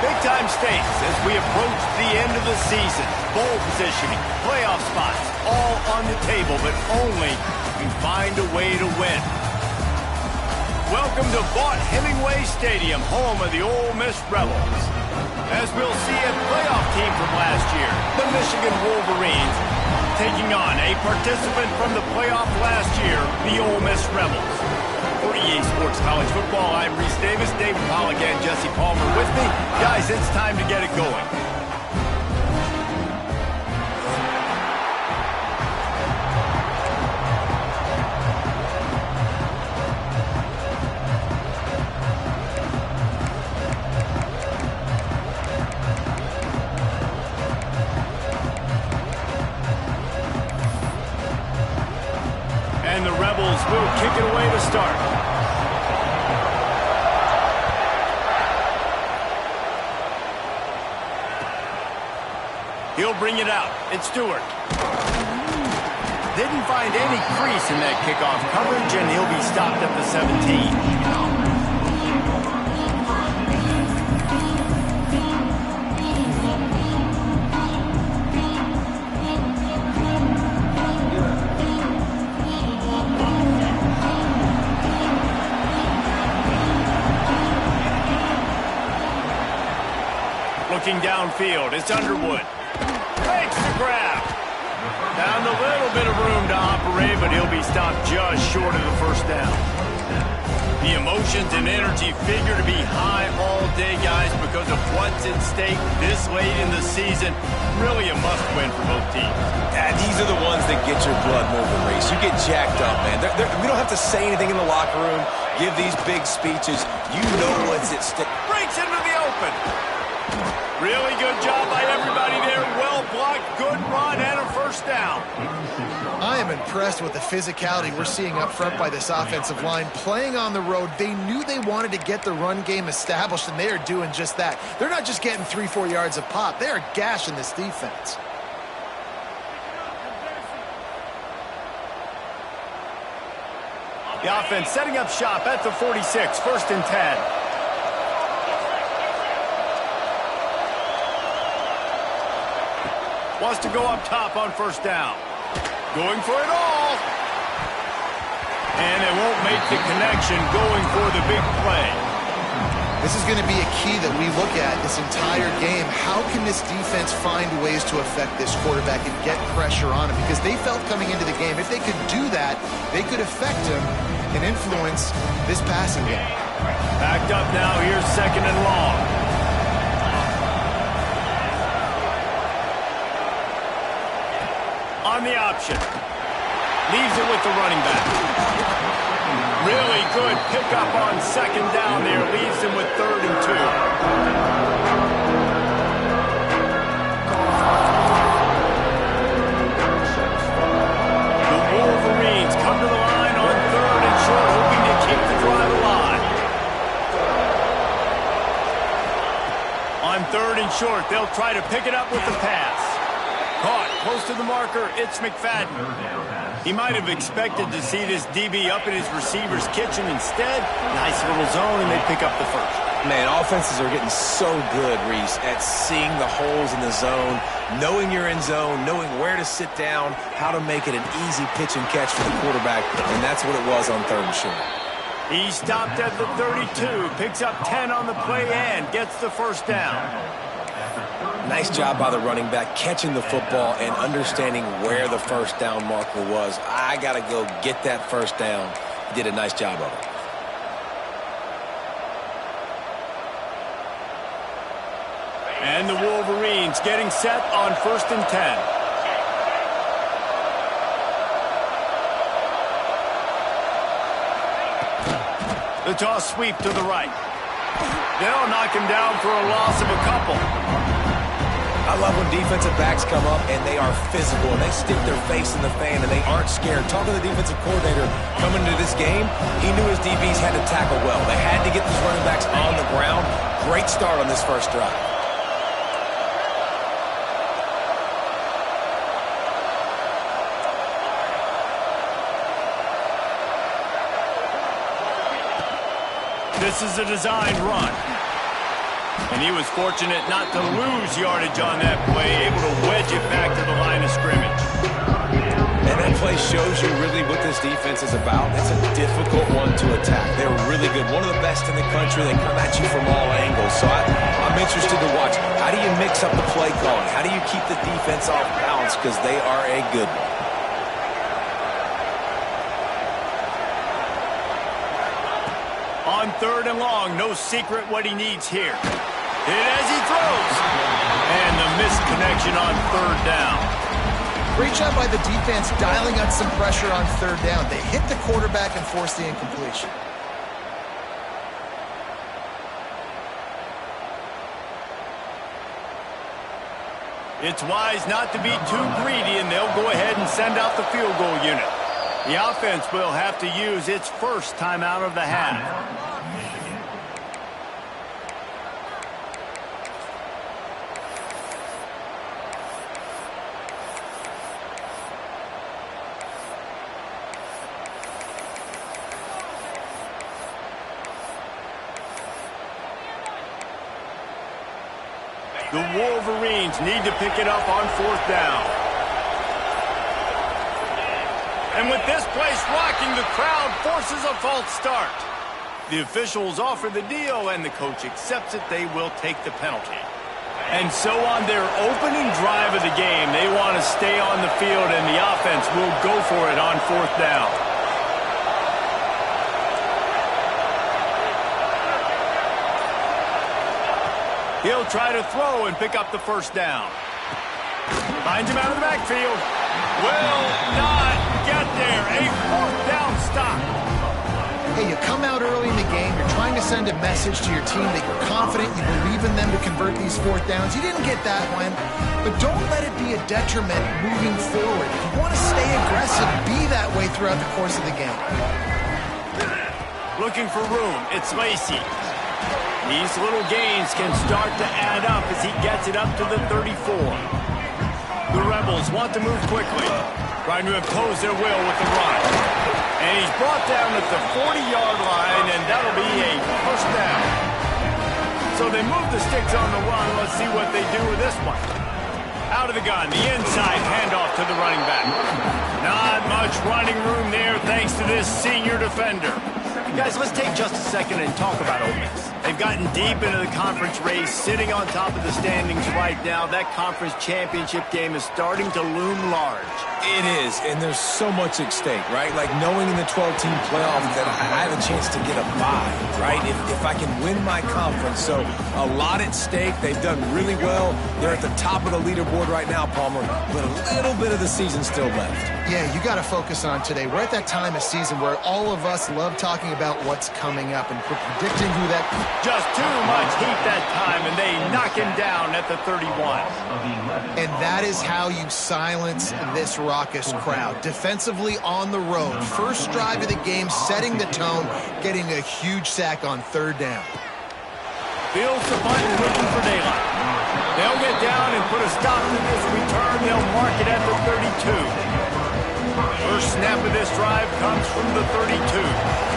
Big-time stakes as we approach the end of the season. Bowl positioning, playoff spots, all on the table, but only if you find a way to win. Welcome to Vaught-Hemingway Stadium, home of the Ole Miss Rebels. As we'll see a playoff team from last year, the Michigan Wolverines, taking on a participant from the playoff last year, the Ole Miss Rebels. For EA Sports College Football, I'm Reese Davis, David Polligan, Jesse Palmer with me. Guys, it's time to get it going. And the Rebels will kick it away to start. He'll bring it out. It's Stewart. Didn't find any crease in that kickoff coverage, and he'll be stopped at the 17. Looking downfield, it's Underwood. Makes the grab. Found a little bit of room to operate, but he'll be stopped just short of the first down. The emotions and energy figure to be high all day, guys, because of what's at stake this late in the season. Really a must-win for both teams. Yeah, these are the ones that get your blood moving, Reese. You get jacked up, man. We don't have to say anything in the locker room, give these big speeches. You know what's at stake. Breaks into the open. Really good job by everybody there. Well blocked, good run, and a first down. I am impressed with the physicality we're seeing up front by this offensive line. Playing on the road, they knew they wanted to get the run game established, and they are doing just that. They're not just getting 3-4 yards of pop. They are gashing this defense. The offense setting up shop at the 46, 1st and 10. Wants to go up top on first down. Going for it all. And it won't make the connection, going for the big play. This is going to be a key that we look at this entire game. How can this defense find ways to affect this quarterback and get pressure on him? Because they felt coming into the game, if they could do that, they could affect him and influence this passing game. Backed up now. Here's second and long. On the option. Leaves it with the running back. Really good pickup on second down there. Leaves him with 3rd and 2. The Wolverines come to the line on 3rd and short, hoping to keep the drive alive. On 3rd and short, they'll try to pick it up with the pass. Caught close to the marker. It's McFadden. He might have expected to see this DB up in his receiver's kitchen. Instead, nice little zone, and they pick up the first. Man, offenses are getting so good, Reese, at seeing the holes in the zone, knowing you're in zone, knowing where to sit down, how to make it an easy pitch and catch for the quarterback, and that's what it was on 3rd and short. He stopped at the 32, picks up 10 on the play, and gets the first down. Nice job by the running back, catching the football and understanding where the first down marker was. I got to go get that first down. He did a nice job of it. And the Wolverines getting set on 1st and 10. The toss sweep to the right. They'll knock him down for a loss of a couple. I love when defensive backs come up and they are physical and they stick their face in the fan and they aren't scared. Talking to the defensive coordinator coming into this game, he knew his DBs had to tackle well. They had to get these running backs on the ground. Great start on this first drive. This is a designed run. And he was fortunate not to lose yardage on that play, able to wedge it back to the line of scrimmage. And that play shows you really what this defense is about. It's a difficult one to attack. They're really good. One of the best in the country. They come at you from all angles. So I'm interested to watch. How do you mix up the play calling? How do you keep the defense off balance? Because they are a good one. On 3rd and long, no secret what he needs here. Hit as he throws. And the missed connection on 3rd down. Great job by the defense dialing up some pressure on 3rd down. They hit the quarterback and forced the incompletion. It's wise not to be too greedy, and they'll go ahead and send out the field goal unit. The offense will have to use its first timeout of the half. The Wolverines need to pick it up on 4th down. And with this place rocking, the crowd forces a false start. The officials offer the deal, and the coach accepts it. They will take the penalty. And so on their opening drive of the game, they want to stay on the field, and the offense will go for it on 4th down. He'll try to throw and pick up the first down. Finds him out of the backfield. Will not get there. A 4th down stop. Hey, you come out early in the game. You're trying to send a message to your team that you're confident, you believe in them to convert these 4th downs. You didn't get that one, but don't let it be a detriment moving forward. If you want to stay aggressive, be that way throughout the course of the game. Looking for room. It's Lacey. These little gains can start to add up as he gets it up to the 34. The Rebels want to move quickly, trying to impose their will with the run. And he's brought down at the 40-yard line, and that'll be a first down. So they move the sticks on the run. Let's see what they do with this one. Out of the gun, the inside handoff to the running back. Not much running room there thanks to this senior defender. Guys, let's take just a second and talk about Ole Miss. They've gotten deep into the conference race, sitting on top of the standings right now. That conference championship game is starting to loom large. It is, and there's so much at stake, right? Like knowing in the 12-team playoff that I have a chance to get a bye, right? If I can win my conference. So a lot at stake. They've done really well. They're at the top of the leaderboard right now, Palmer, but a little bit of the season still left. Yeah, you got to focus on today. We're at that time of season where all of us love talking about what's coming up and predicting who that... Just too much heat that time, and they knock him down at the 31. And that is how you silence this raucous crowd. Defensively on the road. First drive of the game, setting the tone, getting a huge sack on third down. Feels the button, looking for daylight. They'll get down and put a stop to this return. They'll mark it at the 32. First snap of this drive comes from the 32.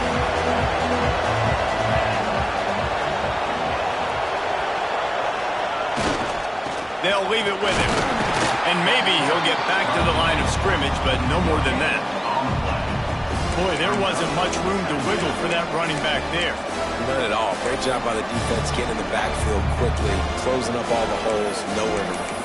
They'll leave it with him. And maybe he'll get back to the line of scrimmage, but no more than that. Boy, there wasn't much room to wiggle for that running back there. None at all. Great job by the defense getting in the backfield quickly, closing up all the holes, nowhere to run.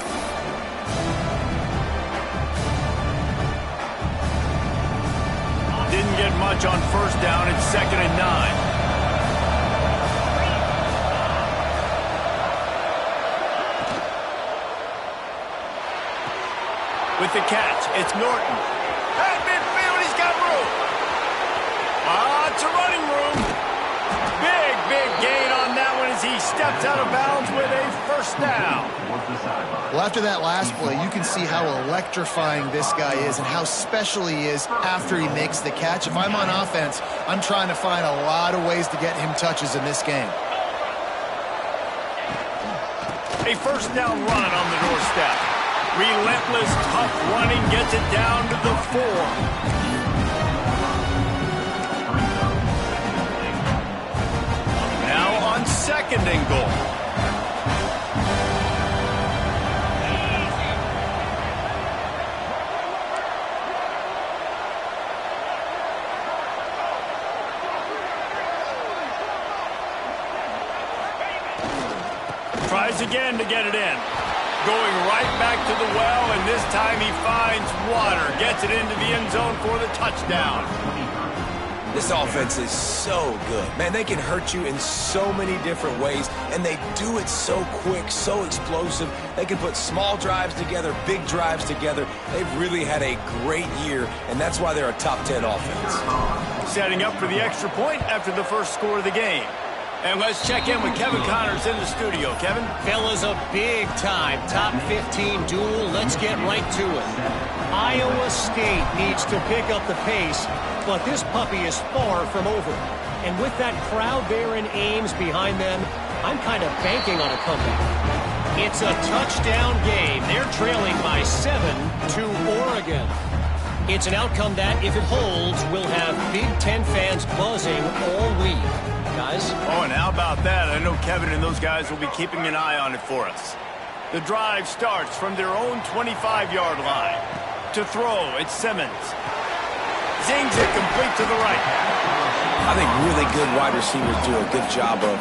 Didn't get much on first down. It's 2nd and 9. With the catch, it's Norton. At midfield, he's got room. Lots of running room. Big gain on that one as he steps out of bounds with a first down. Well, after that last play, you can see how electrifying this guy is and how special he is after he makes the catch. If I'm on offense, I'm trying to find a lot of ways to get him touches in this game. A first down run on the doorstep. Relentless, tough running gets it down to the 4. Now on 2nd and goal. Tries again to get it in. Going right back to the well, and this time he finds water. Gets it into the end zone for the touchdown. This offense is so good. Man, they can hurt you in so many different ways, and they do it so quick, so explosive. They can put small drives together, big drives together. They've really had a great year, and that's why they're a top 10 offense. Setting up for the extra point after the first score of the game. And let's check in with Kevin Connors in the studio. Kevin? Fellas, a big-time top 15 duel. Let's get right to it. Iowa State needs to pick up the pace, but this puppy is far from over. And with that crowd there in Ames behind them, I'm kind of banking on a comeback. It's a touchdown game. They're trailing by 7 to Oregon. It's an outcome that, if it holds, will have Big Ten fans buzzing all week. Guys? Oh, and how about that? I know Kevin and those guys will be keeping an eye on it for us. The drive starts from their own 25-yard line. To throw, it's Simmons. Zings it complete to the right. I think really good wide receivers do a good job of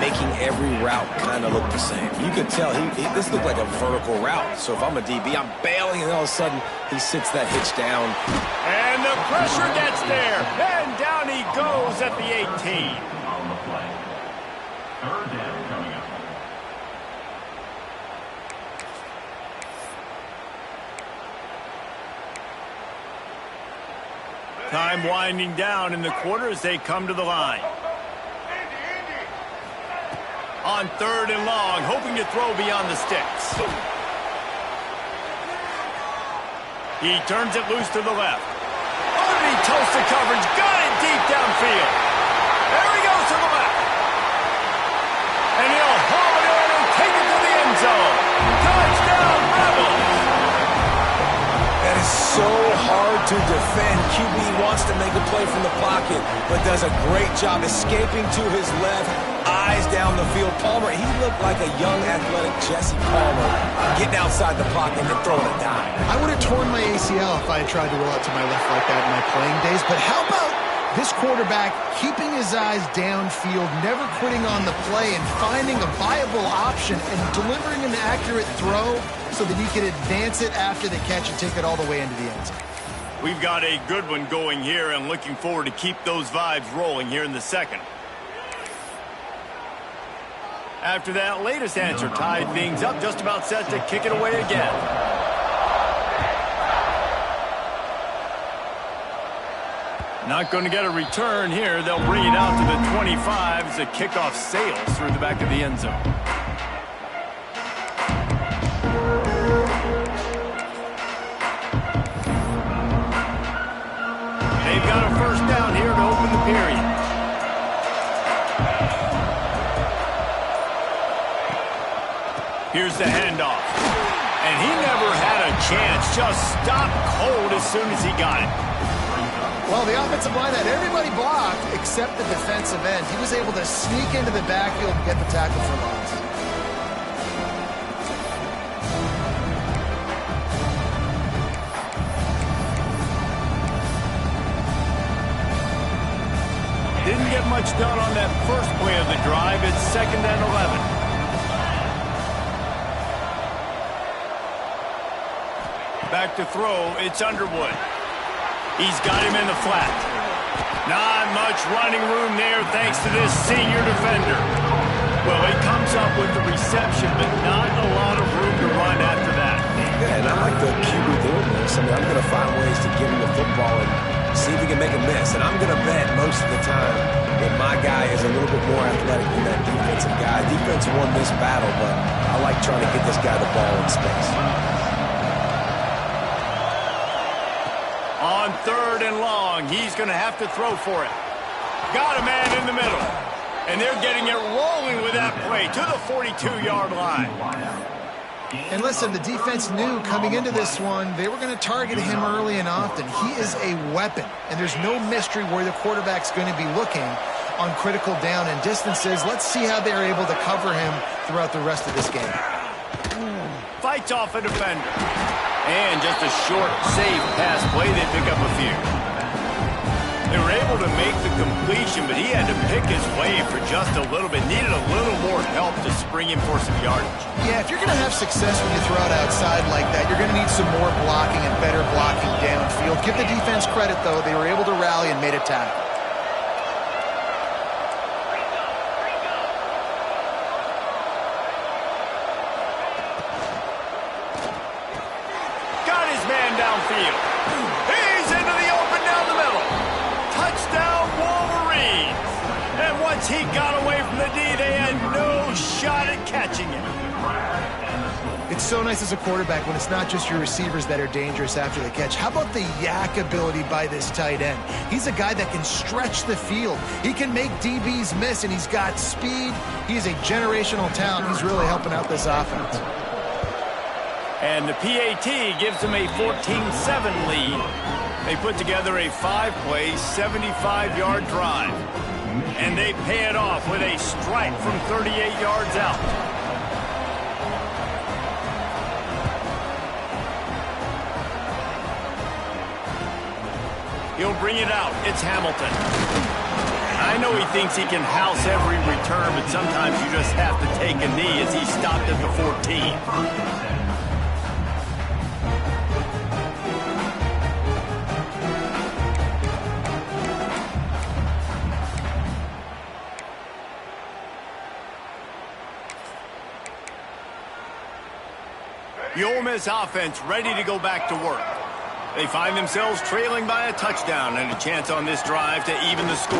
making every route kind of look the same. You could tell this looked like a vertical route. So if I'm a DB, I'm bailing, and all of a sudden he sits that hitch down. And the pressure gets there. And down he goes at the 18. Time winding down in the quarter as they come to the line. On 3rd and long, hoping to throw beyond the sticks. He turns it loose to the left. Underneath toasted coverage, got it deep downfield. There he goes to the left. And he'll haul it in and take it to the end zone. Touchdown, Rebels! That is so hard to defend. QB wants to make a play from the pocket, but does a great job escaping to his left, eyes down the field. Palmer, he looked like a young, athletic Jesse Palmer, getting outside the pocket and throwing a dime. I would have torn my ACL if I had tried to roll out to my left like that in my playing days, but how about this quarterback keeping his eyes downfield, never quitting on the play, and finding a viable option and delivering an accurate throw so that he can advance it after the catch and take it all the way into the end zone. We've got a good one going here and looking forward to keep those vibes rolling here in the second. After that latest answer tied things up, just about set to kick it away again. Not going to get a return here. They'll bring it out to the 25 as the kickoff sails through the back of the end zone. They've got a first down here to open the period. Here's the handoff. And he never had a chance. Just stopped cold as soon as he got it. Well, the offensive line had everybody blocked except the defensive end. He was able to sneak into the backfield and get the tackle for loss. Didn't get much done on that first play of the drive. It's 2nd and 11. Back to throw. It's Underwood. He's got him in the flat. Not much running room there thanks to this senior defender. Well, he comes up with the reception, but not a lot of room to run after that. Yeah, and I like the QB doing this. I mean, I'm going to find ways to get him the football and see if he can make a miss. And I'm going to bet most of the time that my guy is a little bit more athletic than that defensive guy. Defense won this battle, but I like trying to get this guy the ball in space. On 3rd and long, he's going to have to throw for it. Got a man in the middle. And they're getting it rolling with that play to the 42-yard line. And listen, the defense knew coming into this one, they were going to target him early and often. He is a weapon, and there's no mystery where the quarterback's going to be looking on critical down and distances. Let's see how they're able to cover him throughout the rest of this game. Fights off a defender. And just a short, safe pass play, they pick up a few. They were able to make the completion, but he had to pick his way for just a little bit. Needed a little more help to spring him for some yardage. Yeah, if you're going to have success when you throw it outside like that, you're going to need some more blocking and better blocking downfield. Give the defense credit, though. They were able to rally and made a tackle. Downfield. He's into the open down the middle. Touchdown Wolverines. And once he got away from the D, they had no shot at catching him. It's so nice as a quarterback when it's not just your receivers that are dangerous after the catch. How about the yak ability by this tight end? He's a guy that can stretch the field. He can make DBs miss, and he's got speed. He's a generational talent. He's really helping out this offense. And the PAT gives them a 14-7 lead. They put together a 5-play, 75-yard drive. And they pay it off with a strike from 38 yards out. He'll bring it out. It's Hamilton. I know he thinks he can house every return, but sometimes you just have to take a knee as he stopped at the 14. The Ole Miss offense ready to go back to work. They find themselves trailing by a touchdown and a chance on this drive to even the score.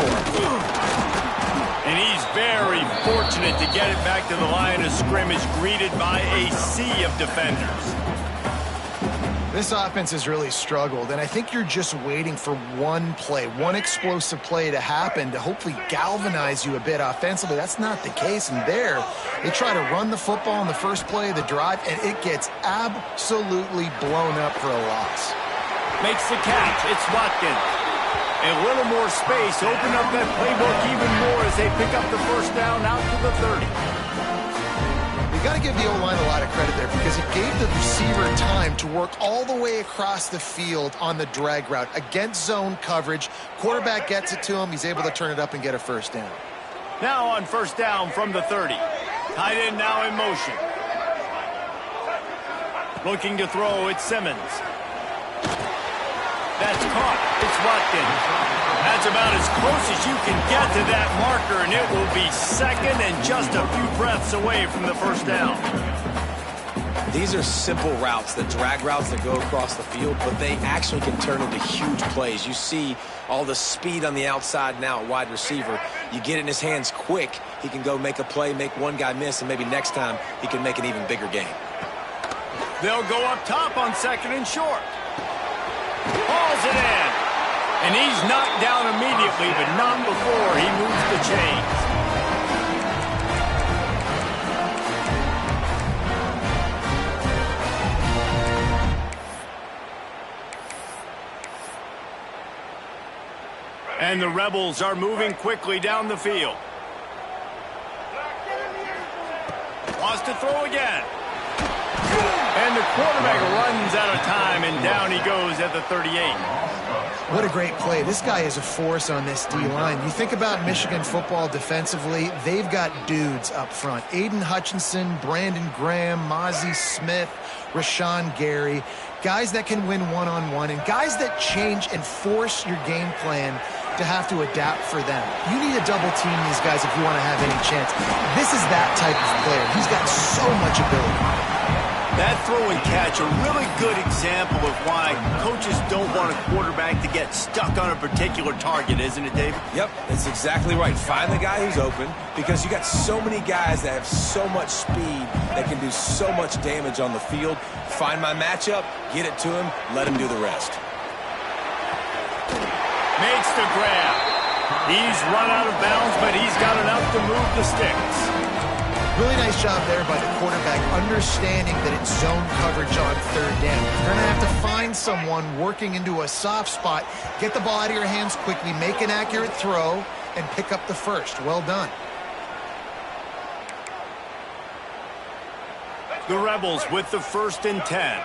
And he's very fortunate to get it back to the line of scrimmage, greeted by a sea of defenders. This offense has really struggled, and I think you're just waiting for one play, one explosive play to happen to hopefully galvanize you a bit offensively. That's not the case, and there, they try to run the football on the first play of the drive, and it gets absolutely blown up for a loss. Makes the catch. It's Watkins. A little more space. Open up that playbook even more as they pick up the first down out to the 30. You got to give the O-line a lot of credit there because it gave the receiver time to work all the way across the field on the drag route against zone coverage. Quarterback gets it to him. He's able to turn it up and get a first down. Now on first down from the 30. Tight end now in motion. Looking to throw, it's Simmons. That's caught. It's Watkins. That's about as close as you can get to that marker, and it will be second and just a few breaths away from the first down. These are simple routes, the drag routes that go across the field, but they actually can turn into huge plays. You see all the speed on the outside now at wide receiver. You get it in his hands quick, he can go make a play, make one guy miss, and maybe next time he can make an even bigger game. They'll go up top on second and short. Hauls it in. And he's knocked down immediately, but not before he moves the chains. And the Rebels are moving quickly down the field. Wants to throw again. And the quarterback runs out of time, and down he goes at the 38. What a great play. This guy is a force on this D-line. You think about Michigan football defensively, they've got dudes up front. Aiden Hutchinson, Brandon Graham, Mozzie Smith, Rashawn Gary. Guys that can win one-on-one and guys that change and force your game plan to have to adapt for them. You need to double team these guys if you want to have any chance. This is that type of player. He's got so much ability. That throw and catch, a really good example of why coaches don't want a quarterback to get stuck on a particular target, isn't it, David? Yep, that's exactly right. Find the guy who's open because you got so many guys that have so much speed that can do so much damage on the field. Find my matchup, get it to him, let him do the rest. Makes the grab. He's run out of bounds, but he's got enough to move the sticks. Really nice job there by the quarterback, understanding that it's zone coverage on third down. You're going to have to find someone working into a soft spot, get the ball out of your hands quickly, make an accurate throw, and pick up the first. Well done. The Rebels with the 1st and 10.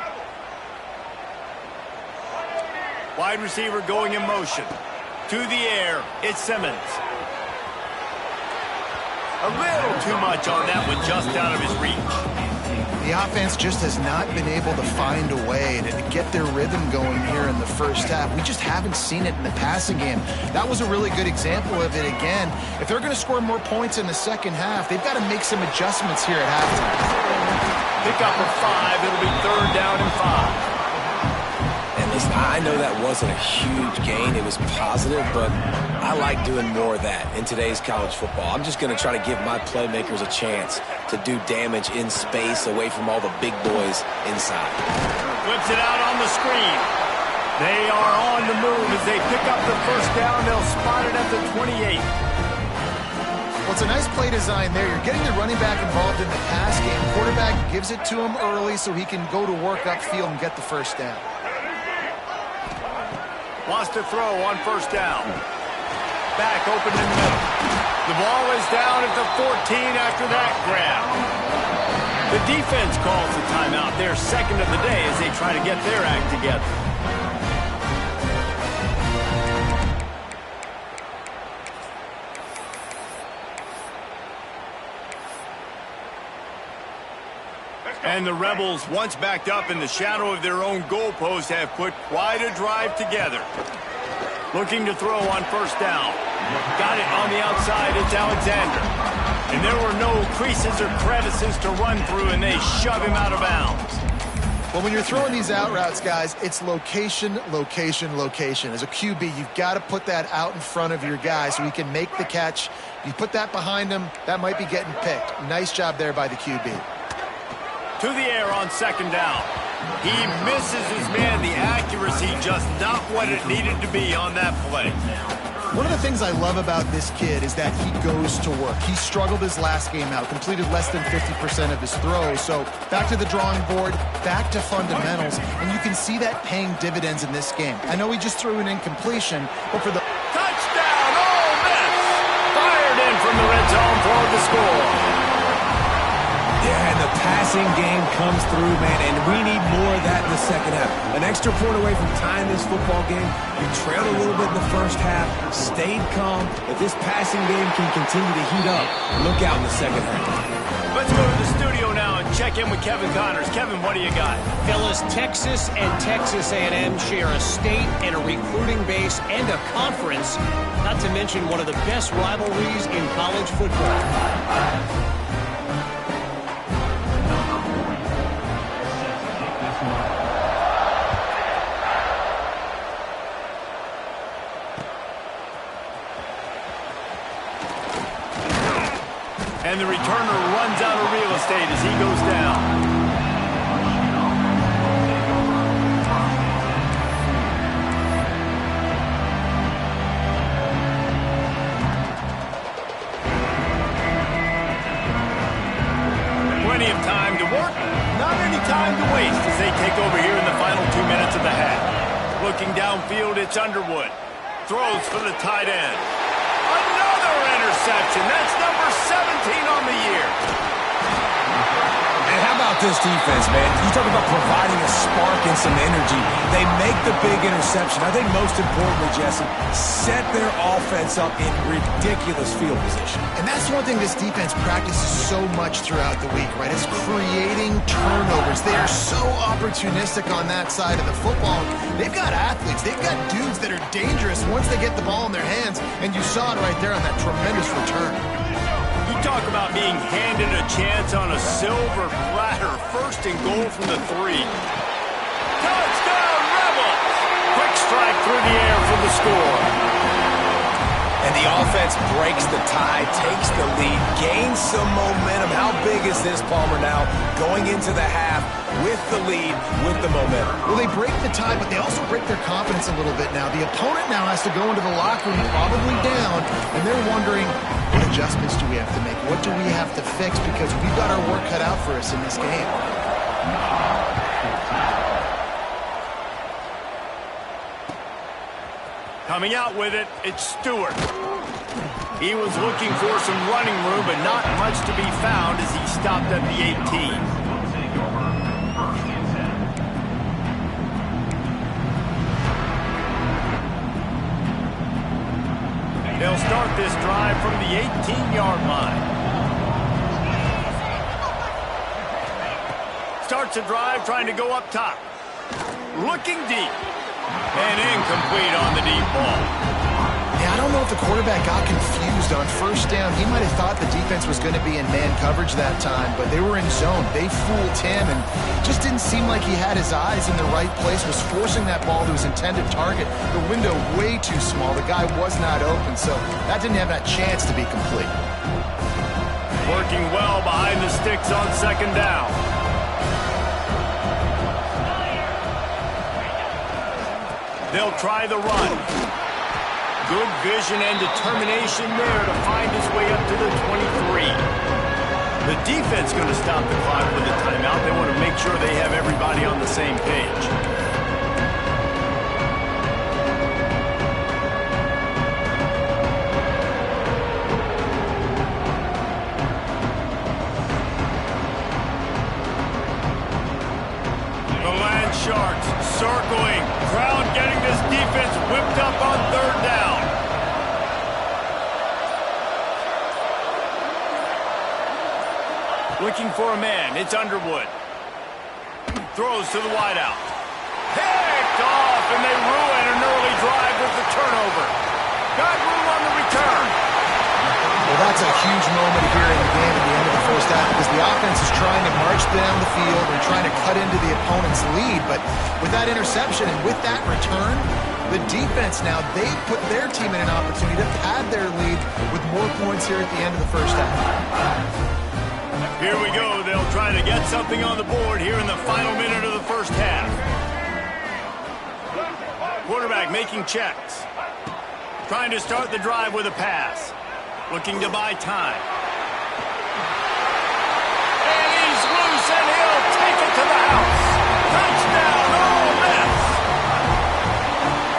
Wide receiver going in motion. To the air, it's Simmons. A little too much on that one, just out of his reach. The offense just has not been able to find a way to get their rhythm going here in the first half. We just haven't seen it in the passing game. That was a really good example of it again. If they're going to score more points in the second half, they've got to make some adjustments here at halftime. Pick up a 5. It'll be 3rd down and 5. And listen, I know that wasn't a huge gain. It was positive, but I like doing more of that in today's college football. I'm just going to try to give my playmakers a chance to do damage in space away from all the big boys inside. Flips it out on the screen. They are on the move as they pick up the first down. They'll spot it at the 28. Well, it's a nice play design there. You're getting the running back involved in the pass game. Quarterback gives it to him early so he can go to work upfield and get the first down. Wants to throw on first down. Back open in the middle. The ball is down at the 14 after that grab. The defense calls the timeout. Their second of the day as they try to get their act together. And the Rebels, once backed up in the shadow of their own goalpost, have put quite a drive together. Looking to throw on first down. Got it on the outside. It's Alexander. And there were no creases or crevices to run through, and they shove him out of bounds. Well, when you're throwing these out routes, guys, it's location, location, location. As a QB, you've got to put that out in front of your guy so he can make the catch. You put that behind him, that might be getting picked. Nice job there by the QB. To the air on second down. He misses his man. The accuracy just not what it needed to be on that play. One of the things I love about this kid is that he goes to work. He struggled his last game out, completed less than 50% of his throws. So back to the drawing board, back to fundamentals, and you can see that paying dividends in this game. I know he just threw an incompletion, but for the Touchdown, Ole Miss! Fired in from the red zone for the score. Yeah, and the passing game comes through, man, and we need more of that in the second half. An extra point away from tying this football game. We trailed a little bit in the first half, stayed calm. If this passing game can continue to heat up, look out in the second half. Let's go to the studio now and check in with Kevin Connors. Kevin, what do you got? Fellas, Texas and Texas A&M share a state and a recruiting base and a conference, not to mention one of the best rivalries in college football. And the returner runs out of real estate as he goes down. Plenty of time to work, not any time to waste as they take over here in the final 2 minutes of the half. Looking downfield, it's Underwood. Throws for the tight end. Another interception. That's number 17 on the year. And how about this defense, man? You talk about providing a spark and some energy. They make the big interception. I think most importantly, Jesse, set their offense up in ridiculous field position. And that's one thing this defense practices so much throughout the week, right? It's creating turnovers. They are so opportunistic on that side of the football. They've got athletes. They've got dudes that are dangerous once they get the ball in their hands. And you saw it right there on that tremendous return. You talk about being handed a chance on a silver platter. First and goal from the 3. Touchdown, Rebels! Quick strike through the air for the score. And the offense breaks the tie, takes the lead, gains some momentum. How big is this, Palmer, now going into the half with the lead, with the momentum? Well, they break the tie, but they also break their confidence a little bit now. The opponent now has to go into the locker room probably down, and they're wondering, what adjustments do we have to make? What do we have to fix? Because we've got our work cut out for us in this game. Coming out with it, it's Stewart. He was looking for some running room, but not much to be found as he stopped at the 18. They'll start this drive from the 18-yard line. Starts a drive trying to go up top. Looking deep. And incomplete on the deep ball. Yeah, I don't know if the quarterback got confused on first down. He might have thought the defense was going to be in man coverage that time, but they were in zone. They fooled him and just didn't seem like he had his eyes in the right place, was forcing that ball to his intended target. The window way too small. The guy was not open, so that didn't have that chance to be complete. Working well behind the sticks on second down. They'll try the run. Good vision and determination there to find his way up to the 23. The defense going to stop the clock with a timeout. They want to make sure they have everybody on the same page. The Land Sharks circling. Crowd getting this defense whipped up on third down. Looking for a man. It's Underwood. Throws to the wideout. Picked off, and they ruin an early drive with the turnover. Got room on the return. Well, that's a huge moment here in the game at the end of the first half because the offense is trying to march down the field and trying to cut into the opponent's lead. But with that interception and with that return, the defense now, they put their team in an opportunity to pad their lead with more points here at the end of the first half. Here we go. They'll try to get something on the board here in the final minute of the first half. Quarterback making checks. Trying to start the drive with a pass. Looking to buy time. And he's loose, and he'll take it to the house. Touchdown, Ole Miss.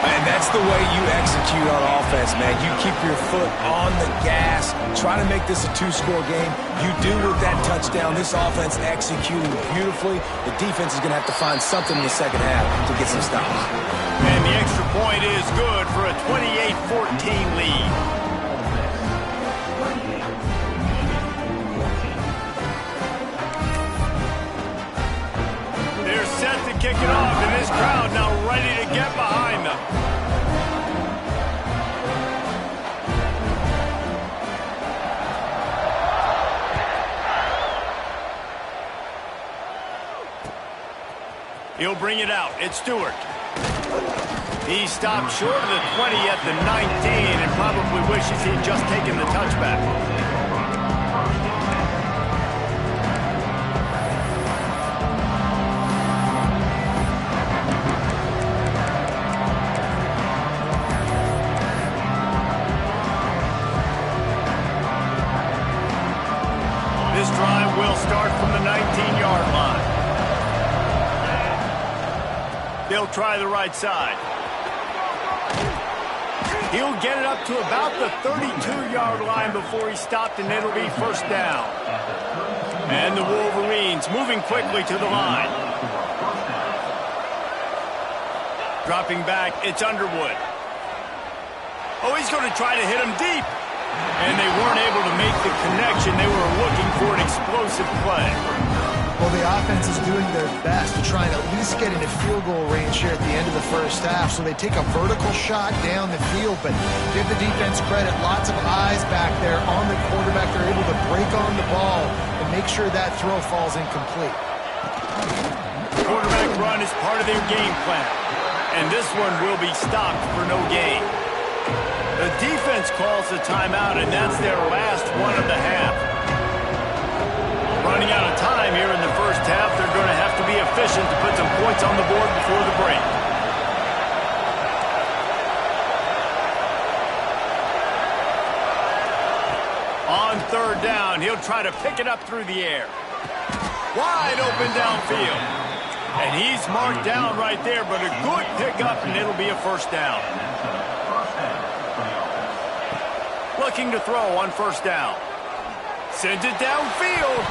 And that's the way you execute on offense, man. You keep your foot on the gas. Try to make this a two-score game. You do with that touchdown. This offense executing beautifully. The defense is going to have to find something in the second half to get some stops. And the extra point is good for a 28-14 lead. They're set to kick it off, and this crowd now ready to get behind them. He'll bring it out. It's Stewart. He stopped short of the 20 at the 19 and probably wishes he'd just taken the touchback. This drive will start from the 19-yard line. They'll try the right side. He'll get it up to about the 32-yard line before he stopped, and it'll be first down. And the Wolverines moving quickly to the line. Dropping back, it's Underwood. Oh, he's going to try to hit him deep. And they weren't able to make the connection. They were looking for an explosive play. Well, the offense is doing their best to try and at least get into field goal range here at the end of the first half. So they take a vertical shot down the field, but give the defense credit. Lots of eyes back there on the quarterback. They're able to break on the ball and make sure that throw falls incomplete. Quarterback run is part of their game plan. And this one will be stopped for no gain. The defense calls the timeout, and that's their last one of the half. Running out of time here in the first half. They're going to have to be efficient to put some points on the board before the break. On third down, he'll try to pick it up through the air. Wide open downfield. And he's marked down right there, but a good pickup, and it'll be a first down. Looking to throw on first down. Sends it downfield.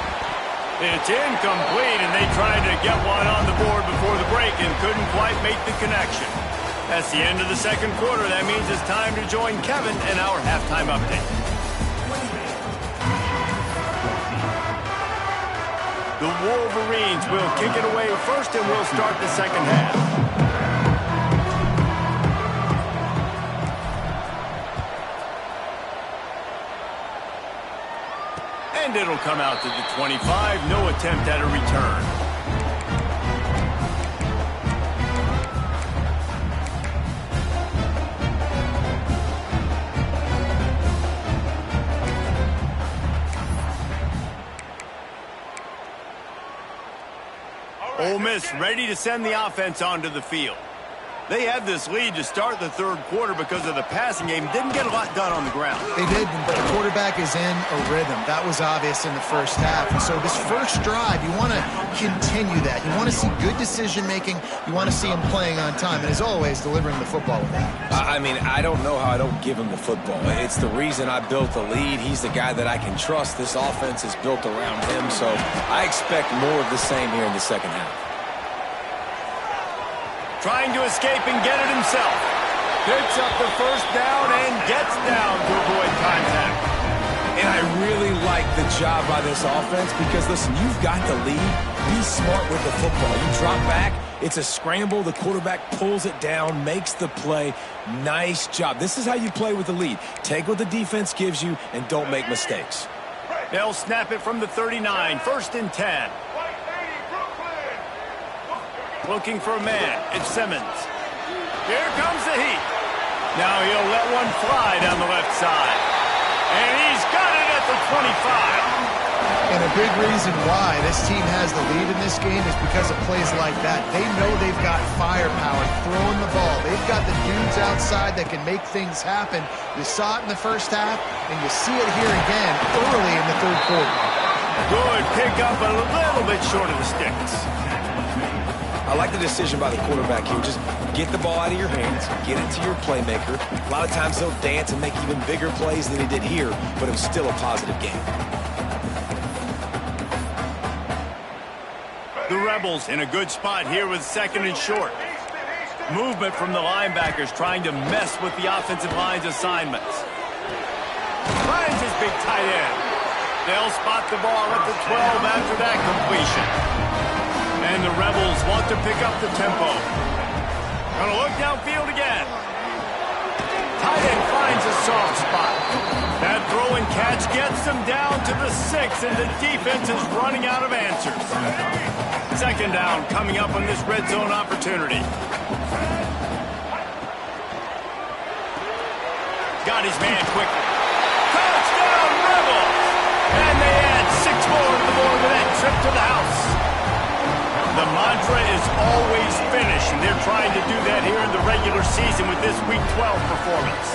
It's incomplete, and they tried to get one on the board before the break and couldn't quite make the connection. That's the end of the second quarter. That means it's time to join Kevin in our halftime update. The Wolverines will kick it away first, and we'll start the second half. And it'll come out to the 25. No attempt at a return. Ole Miss ready to send the offense onto the field. They had this lead to start the third quarter because of the passing game. Didn't get a lot done on the ground. They did, but the quarterback is in a rhythm. That was obvious in the first half. And so this first drive, you want to continue that. You want to see good decision-making. You want to see him playing on time. And as always, delivering the football with that. I mean, I don't know how I don't give him the football. It's the reason I built the lead. He's the guy that I can trust. This offense is built around him. So I expect more of the same here in the second half. Trying to escape and get it himself. Picks up the first down and gets down to avoid contact. And I really like the job by this offense because, listen, you've got the lead. Be smart with the football. You drop back, it's a scramble. The quarterback pulls it down, makes the play. Nice job. This is how you play with the lead. Take what the defense gives you and don't make mistakes. They'll snap it from the 39, first and 10. Looking for a man. It's Simmons. Here comes the heat. Now he'll let one fly down the left side. And he's got it at the 25. And a big reason why this team has the lead in this game is because of plays like that. They know they've got firepower throwing the ball. They've got the dudes outside that can make things happen. You saw it in the first half, and you see it here again early in the third quarter. Good pick up, a little bit short of the sticks. I like the decision by the quarterback here. Just get the ball out of your hands, get it to your playmaker. A lot of times he'll dance and make even bigger plays than he did here, but it was still a positive game. The Rebels in a good spot here with second and short. Movement from the linebackers trying to mess with the offensive line's assignments. Finds his big tight end. They'll spot the ball at the 12 after that completion. And the Rebels want to pick up the tempo. Gonna look downfield again. Tight end finds a soft spot. That throw and catch gets them down to the 6, and the defense is running out of answers. Second down coming up on this red zone opportunity. Got his man quickly. Touchdown, Rebels! And they add 6 more to the board with that trip to the house. The mantra is always finish, and they're trying to do that here in the regular season with this Week 12 performance.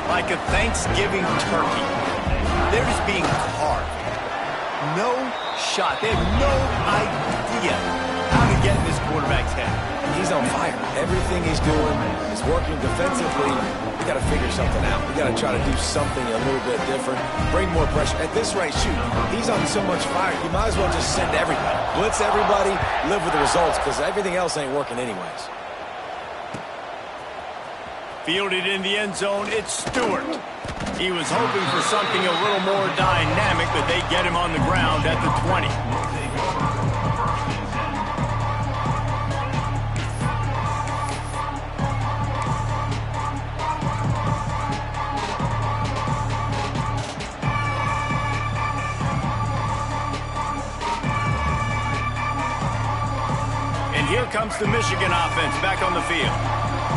Like a Thanksgiving turkey, they're just being carved. No shot. They have no idea how to get in this quarterback's head. He's on fire. Everything he's doing is working defensively. We got to figure something out. We got to try to do something a little bit different. Bring more pressure. At this rate, shoot, he's on so much fire. You might as well just send everybody. Blitz everybody, live with the results, because everything else ain't working anyways. Fielded in the end zone, it's Stewart. He was hoping for something a little more dynamic, but they get him on the ground at the 20. And here comes the Michigan offense back on the field.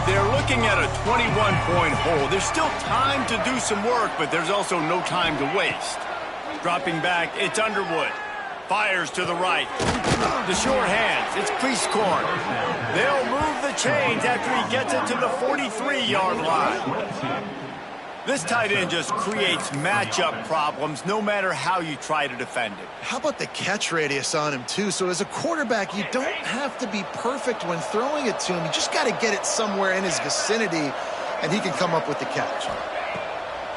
They're looking at a 21-point hole. There's still time to do some work, but there's also no time to waste. Dropping back, it's Underwood. Fires to the right. The short hands, it's Priestcorn. They'll move the chains after he gets it to the 43-yard line. This tight end just creates matchup problems no matter how you try to defend it. How about the catch radius on him, too? So as a quarterback, you don't have to be perfect when throwing it to him. You just got to get it somewhere in his vicinity, and he can come up with the catch.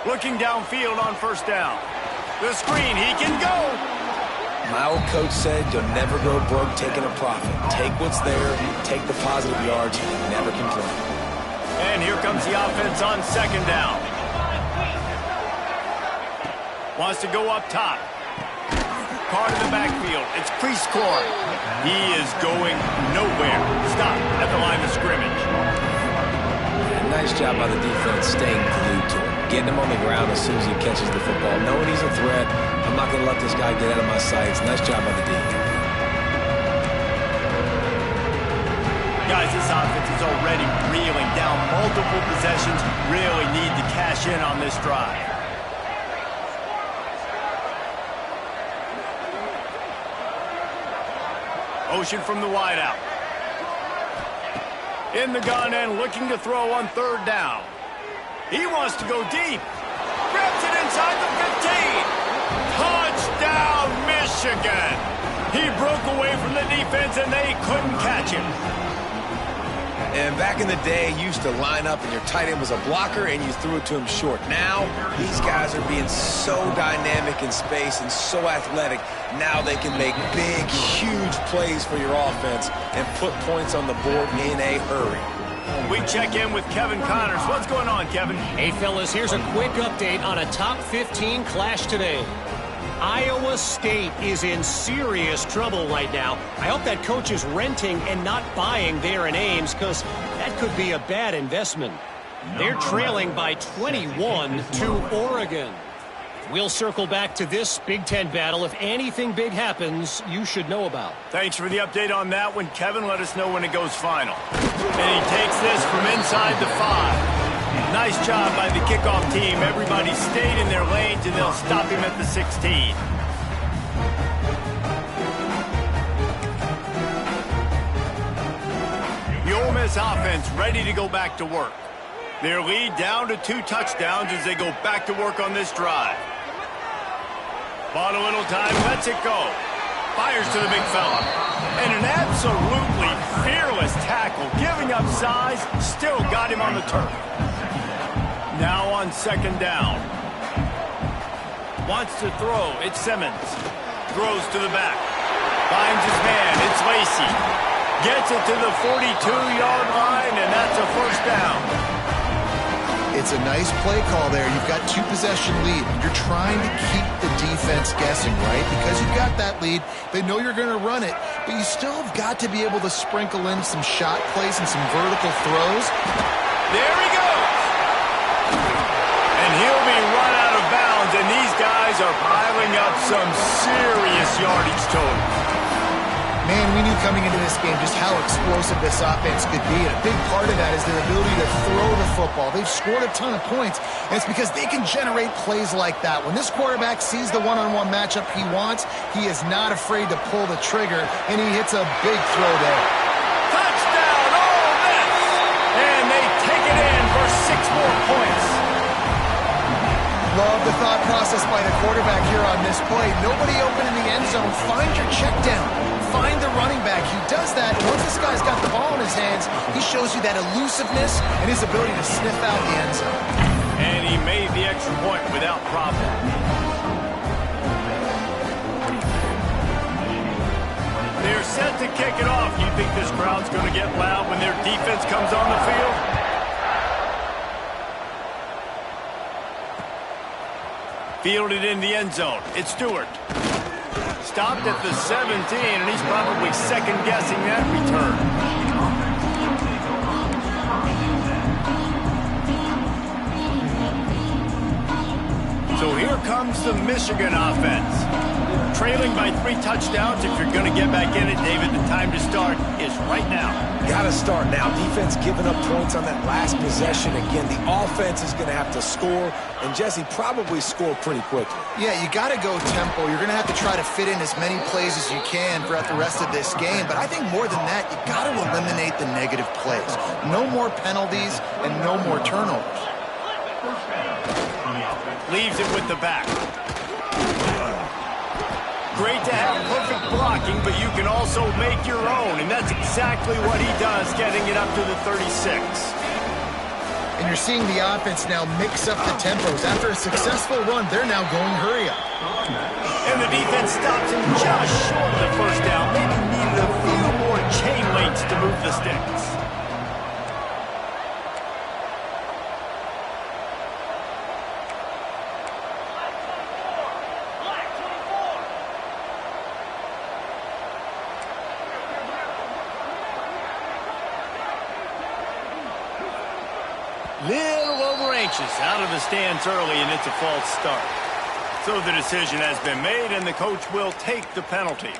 Looking downfield on first down. The screen, he can go. My old coach said you'll never go broke taking a profit. Take what's there, take the positive yards, and never complain. And here comes the offense on second down. Wants to go up top. Card in the backfield. It's Priestcorn. He is going nowhere. Stop at the line of scrimmage. Nice job by the defense staying glued to him. Getting him on the ground as soon as he catches the football. Knowing he's a threat. I'm not going to let this guy get out of my sights. Nice job by the defense. Guys, this offense is already reeling down multiple possessions. Really need to cash in on this drive. Ocean from the wideout. In the gun and looking to throw on third down. He wants to go deep. Grabs it inside the 15. Touchdown, Michigan. He broke away from the defense and they couldn't catch him. And back in the day, you used to line up and your tight end was a blocker and you threw it to him short. Now, these guys are being so dynamic in space and so athletic. Now they can make big, huge plays for your offense and put points on the board in a hurry. We check in with Kevin Connors. What's going on, Kevin? Hey, fellas, here's a quick update on a top 15 clash today. Iowa State is in serious trouble right now. I hope that coach is renting and not buying there in Ames, because that could be a bad investment. They're trailing by 21 to Oregon. We'll circle back to this Big Ten battle if anything big happens you should know about. Thanks for the update on that one, Kevin. Let us know when it goes final. And he takes this from inside the 5. Nice job by the kickoff team. Everybody stayed in their lanes, and they'll stop him at the 16. this offense ready to go back to work. Their lead down to 2 touchdowns as they go back to work on this drive. Bought a little time, lets it go. Fires to the big fella. And an absolutely fearless tackle, giving up size, still got him on the turf. Now on 2nd down. Wants to throw, it's Simmons. Throws to the back. Finds his man, it's Lacy. Gets it to the 42-yard line, and that's a 1st down. It's a nice play call there. You've got 2-possession lead. You're trying to keep the defense guessing, right? Because you've got that lead. They know you're going to run it, but you still have got to be able to sprinkle in some shot plays and some vertical throws. There he goes. And he'll be run out of bounds, and these guys are piling up some serious yardage totals. Man, we knew coming into this game just how explosive this offense could be, and a big part of that is their ability to throw the football. They've scored a ton of points, and it's because they can generate plays like that. When this quarterback sees the one-on-one matchup he wants, he is not afraid to pull the trigger, and he hits a big throw there. Touchdown, Ole Miss! And they take it in for 6 more points. Love the thought process by the quarterback here on this play. Nobody open in the end zone. Find your check down. Find the running back. He does that. Once this guy's got the ball in his hands, he shows you that elusiveness and his ability to sniff out the end zone. And he made the extra point without problem. They're set to kick it off. You think this crowd's going to get loud when their defense comes on the field? Fielded in the end zone. It's Stewart. Stopped at the 17, and he's probably second-guessing that return. So here comes the Michigan offense. Trailing by 3 touchdowns. If you're going to get back in it, David, the time to start is right now. Got to start now. Defense giving up points on that last possession. Again, the offense is going to have to score, and Jesse probably score pretty quickly. Yeah, you got to go tempo. You're going to have to try to fit in as many plays as you can throughout the rest of this game. But I think more than that, you got to eliminate the negative plays. No more penalties and no more turnovers. Leaves it with the back. Great to have perfect blocking, but you can also make your own, and that's exactly what he does, getting it up to the 36. And you're seeing the offense now mix up the tempos. After a successful run, they're now going hurry up. And the defense stops him just short of the 1st down. Maybe needed a few more chain links to move the sticks. Little over anxious, out of the stands early, and it's a false start. So the decision has been made, and the coach will take the penalty.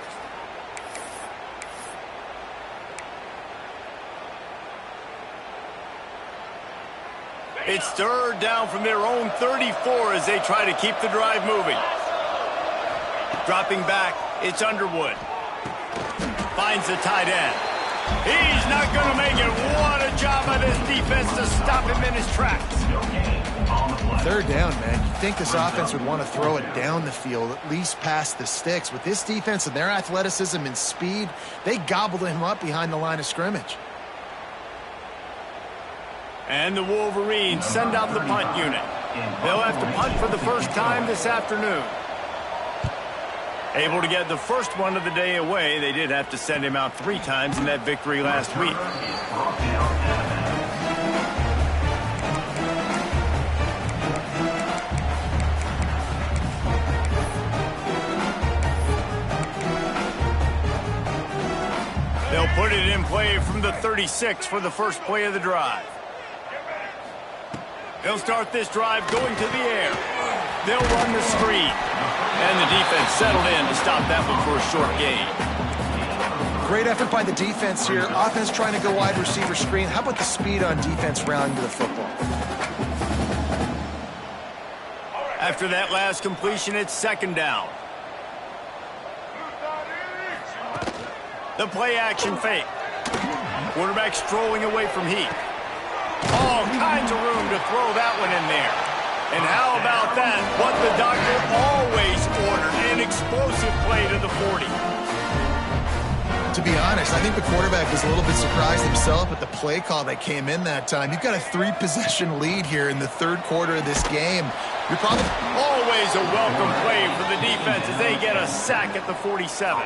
It's 3rd down from their own 34 as they try to keep the drive moving. Dropping back, it's Underwood. Finds the tight end. He's not going to make it. What a job by this defense to stop him in his tracks. 3rd down, man. You'd think this offense would want to throw it down the field, at least past the sticks. With this defense and their athleticism and speed, they gobbled him up behind the line of scrimmage. And the Wolverines send out the punt unit. They'll have to punt for the first time this afternoon. Able to get the first one of the day away. They did have to send him out 3 times in that victory last week. They'll put it in play from the 36 for the first play of the drive. They'll start this drive going to the air. They'll run the screen. And the defense settled in to stop that one for a short gain. Great effort by the defense here. Offense trying to go wide receiver screen. How about the speed on defense rounding to the football? After that last completion, it's 2nd down. The play action fake. Quarterback strolling away from heat. All kinds of room to throw that one in there. And how about that? What the doctor always ordered, an explosive play to the 40. To be honest, I think the quarterback was a little bit surprised himself at the play call that came in that time. You've got a 3-possession lead here in the third quarter of this game. You're probably always a welcome play for the defense as they get a sack at the 47.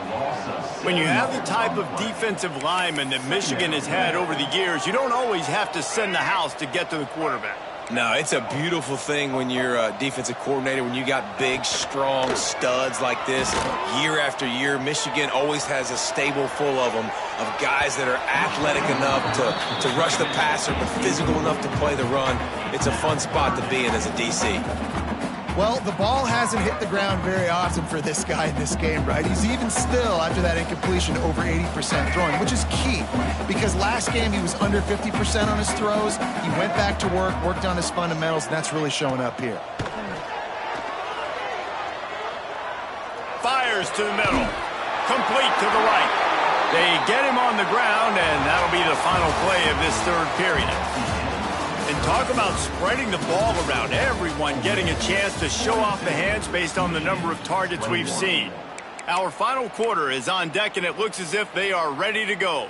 When you have the type of defensive lineman that Michigan has had over the years, you don't always have to send the house to get to the quarterback. No, it's a beautiful thing when you're a defensive coordinator, when you got big, strong studs like this. Year after year, Michigan always has a stable full of them, of guys that are athletic enough to rush the passer, but physical enough to play the run. It's a fun spot to be in as a DC. Well, the ball hasn't hit the ground very often for this guy in this game, right? He's even still, after that incompletion, over 80% throwing, which is key because last game he was under 50% on his throws. He went back to work, worked on his fundamentals, and that's really showing up here. Fires to the middle. Complete to the right. They get him on the ground, and that'll be the final play of this third period. And talk about spreading the ball around, everyone getting a chance to show off the hands based on the number of targets we've seen. Our final quarter is on deck, and it looks as if they are ready to go.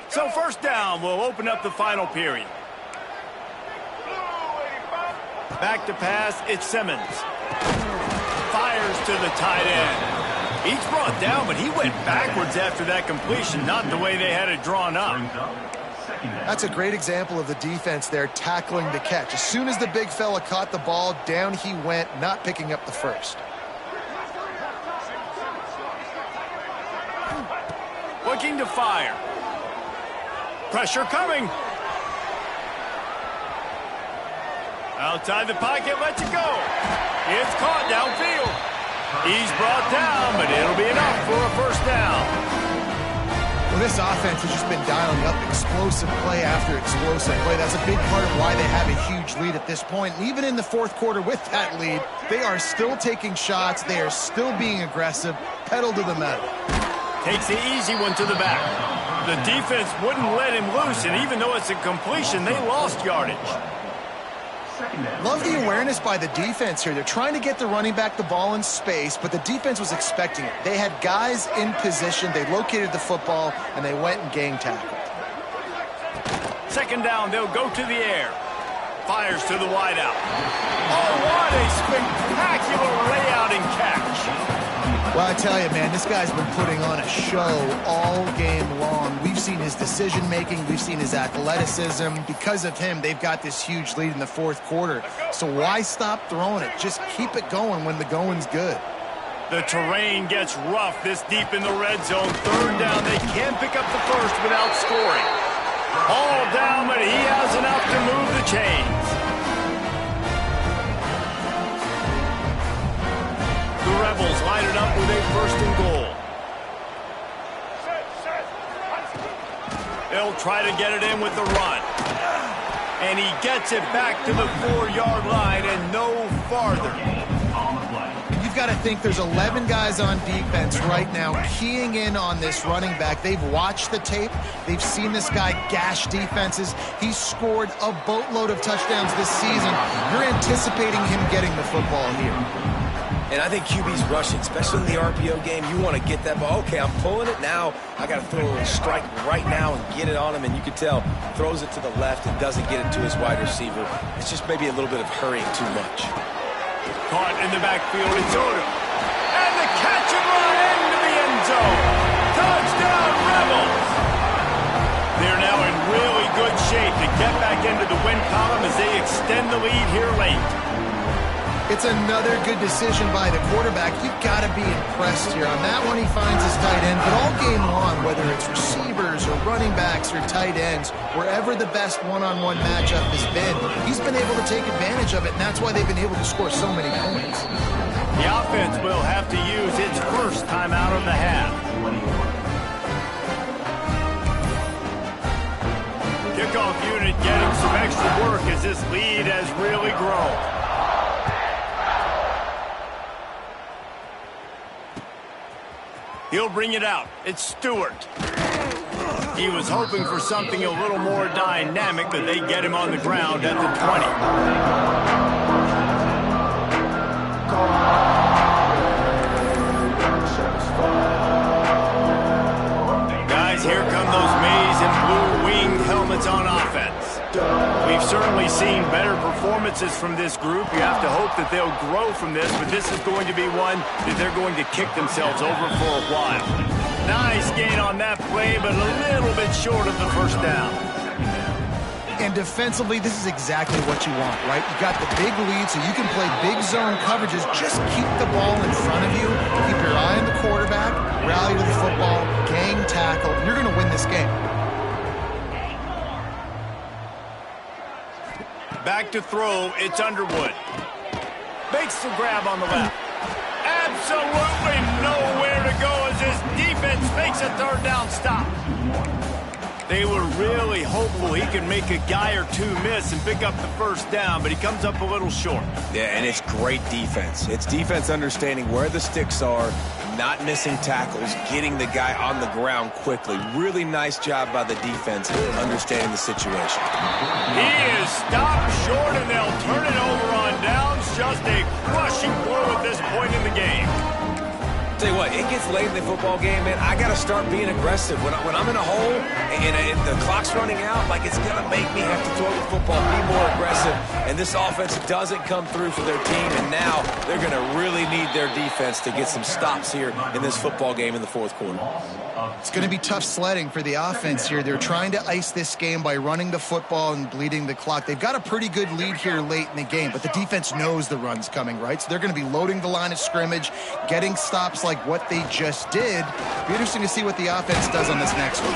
So first down will open up the final period. Back to pass, it's Simmons. Fires to the tight end. He's brought down, but he went backwards after that completion, not the way they had it drawn up. That's a great example of the defense there tackling the catch. As soon as the big fella caught the ball, down he went, not picking up the first. Looking to fire. Pressure coming. Outside the pocket, lets it go. It's caught downfield. He's brought down, but it'll be enough for a first down. Well, this offense has just been dialing up explosive play after explosive play. That's a big part of why they have a huge lead at this point. And even in the fourth quarter with that lead, they are still taking shots. They are still being aggressive, pedal to the metal. Takes the easy one to the back. The defense wouldn't let him loose, and even though it's a completion, they lost yardage. Love the awareness by the defense here. They're trying to get the running back the ball in space, but the defense was expecting it. They had guys in position. They located the football, and they went and gang tackled. Second down, they'll go to the air. Fires to the wideout. Oh, what a spectacular layout and catch. Well, I tell you, man, this guy's been putting on a show all game long. We've seen his decision-making. We've seen his athleticism. Because of him, they've got this huge lead in the fourth quarter. So why stop throwing it? Just keep it going when the going's good. The terrain gets rough this deep in the red zone. Third down, they can't pick up the first without scoring. All down, but he has enough to move the chains. The Rebels line it up with a first and goal. They'll try to get it in with the run. And he gets it back to the 4-yard line and no farther. You've got to think there's 11 guys on defense right now keying in on this running back. They've watched the tape. They've seen this guy gash defenses. He's scored a boatload of touchdowns this season. You're anticipating him getting the football here. And I think QB's rushing, especially in the RPO game. You want to get that ball. Okay, I'm pulling it now. I got to throw a strike right now and get it on him. And you can tell, throws it to the left and doesn't get it to his wide receiver. It's just maybe a little bit of hurrying too much. Caught in the backfield, it's Odom. And the catch and run into the end zone. Touchdown, Rebels! They're now in really good shape to get back into the win column as they extend the lead here late. It's another good decision by the quarterback. You've got to be impressed here. On that one, he finds his tight end. But all game long, whether it's receivers or running backs or tight ends, wherever the best one-on-one matchup has been, he's been able to take advantage of it, and that's why they've been able to score so many points. The offense will have to use its first timeout of the half. Kickoff unit getting some extra work as this lead has really grown. He'll bring it out. It's Stewart. He was hoping for something a little more dynamic, but they get him on the ground at the 20. Guys, here come those maize and blue winged helmets on offense. We've certainly seen better performances from this group. You have to hope that they'll grow from this, but this is going to be one that they're going to kick themselves over for a while. Nice gain on that play, but a little bit short of the first down. And defensively, this is exactly what you want, right? You got the big lead, so you can play big zone coverages. Just keep the ball in front of you. Keep your eye on the quarterback, rally to the football, gang tackle. You're going to win this game. Back to throw, it's Underwood. Makes the grab on the left. Absolutely nowhere to go as this defense makes a third down stop. They were really hopeful he could make a guy or two miss and pick up the first down, but he comes up a little short. Yeah, and it's great defense. It's defense understanding where the sticks are, not missing tackles, getting the guy on the ground quickly. Really nice job by the defense understanding the situation. He is stopped short, and they'll turn it over on downs. Just a crushing blow at this point in the game. Tell you what, it gets late in the football game, man. I got to start being aggressive. When I'm in a hole and the clock's running out, like it's going to make me have to throw the football, be more aggressive. And this offense doesn't come through for their team, and now they're going to really need their defense to get some stops here in this football game in the fourth quarter. It's going to be tough sledding for the offense here. They're trying to ice this game by running the football and bleeding the clock. They've got a pretty good lead here late in the game, but the defense knows the run's coming, right? So they're going to be loading the line of scrimmage, getting stops like what they just did. It'll be interesting to see what the offense does on this next one.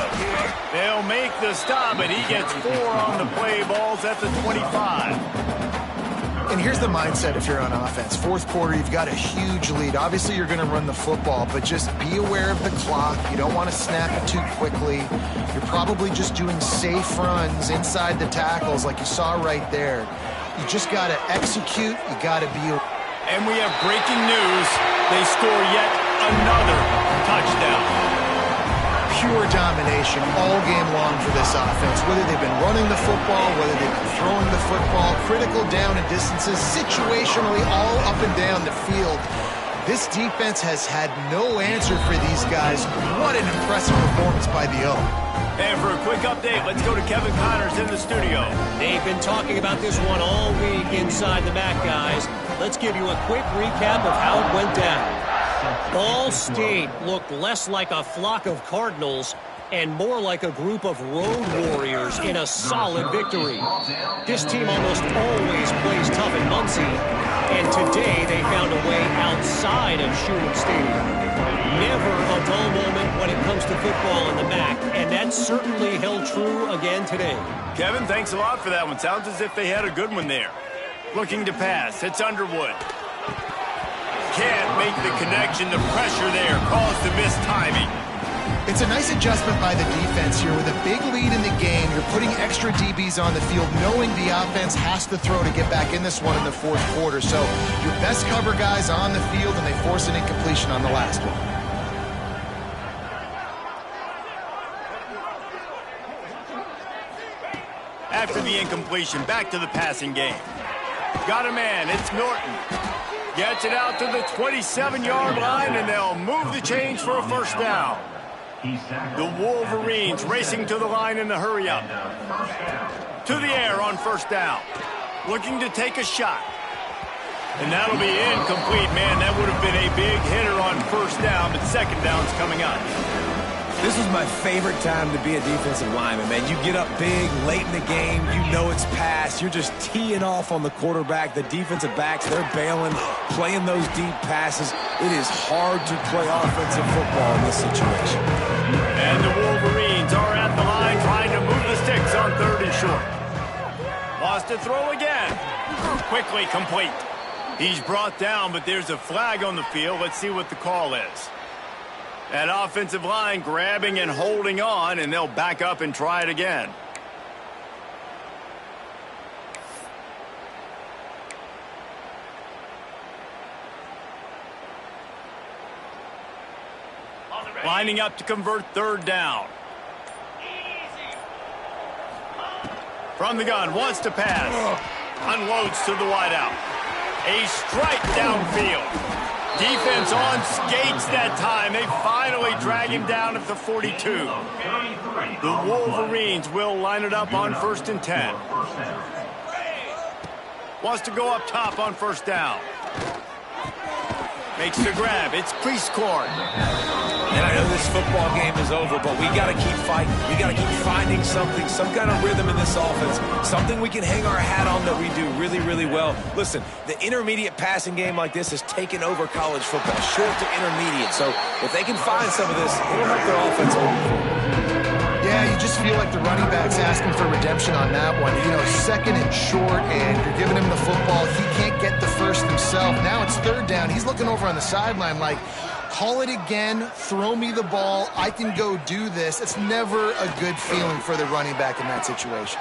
They'll make the stop, but he gets 4 on the play balls at the 25. And here's the mindset if you're on offense. Fourth quarter, you've got a huge lead. Obviously, you're going to run the football, but just be aware of the clock. You don't want to snap it too quickly. You're probably just doing safe runs inside the tackles like you saw right there. You just got to execute. You got to be... And we have breaking news. They score yet another touchdown. Pure domination all game long for this offense. Whether they've been running the football, whether they've been throwing the football, critical down and distances, situationally all up and down the field. This defense has had no answer for these guys. What an impressive performance by the O. And for a quick update, let's go to Kevin Connors in the studio. They've been talking about this one all week inside the MAC, guys. Let's give you a quick recap of how it went down. Ball State looked less like a flock of Cardinals and more like a group of road warriors in a solid victory. This team almost always plays tough in Muncie, and today they found a way outside of Schumann Stadium. Never a dull moment when it comes to football in the MAC, and that certainly held true again today. Kevin, thanks a lot for that one. Sounds as if they had a good one there. Looking to pass, it's Underwood. Can't make the connection. The pressure there caused the missed timing. It's a nice adjustment by the defense here. With a big lead in the game, you're putting extra DBs on the field, knowing the offense has to throw to get back in this one in the fourth quarter. So your best cover guys on the field, and they force an incompletion on the last one. After the incompletion, back to the passing game. Got a man, it's Norton. Gets it out to the 27-yard line, and they'll move the chains for a first down. The Wolverines racing to the line in the hurry-up. To the air on first down. Looking to take a shot. And that'll be incomplete, man. That would have been a big hitter on first down, but second down's coming up. This was my favorite time to be a defensive lineman, man. You get up big, late in the game, you know it's pass. You're just teeing off on the quarterback. The defensive backs, they're bailing, playing those deep passes. It is hard to play offensive football in this situation. And the Wolverines are at the line trying to move the sticks on third and short. Lost to throw again. Quickly complete. He's brought down, but there's a flag on the field. Let's see what the call is. That offensive line grabbing and holding on, and they'll back up and try it again. Lining up to convert third down. From the gun, wants to pass. Unloads to the wideout. A strike downfield. Defense on skates that time. They finally drag him down at the 42. The Wolverines will line it up on 1st and 10. Wants to go up top on 1st down. Makes the grab. It's Priestcorn. And I know this football game is over, but we got to keep fighting. We got to keep finding something, some kind of rhythm in this offense, something we can hang our hat on that we do really, really well. Listen, the intermediate passing game like this has taken over college football, short to intermediate. So if they can find some of this, it'll help their offense moving forward. Yeah, you just feel like the running back's asking for redemption on that one. You know, 2nd and short, and you're giving him the football. He can't get the first himself. Now it's 3rd down. He's looking over on the sideline like, call it again, throw me the ball, I can go do this. It's never a good feeling for the running back in that situation.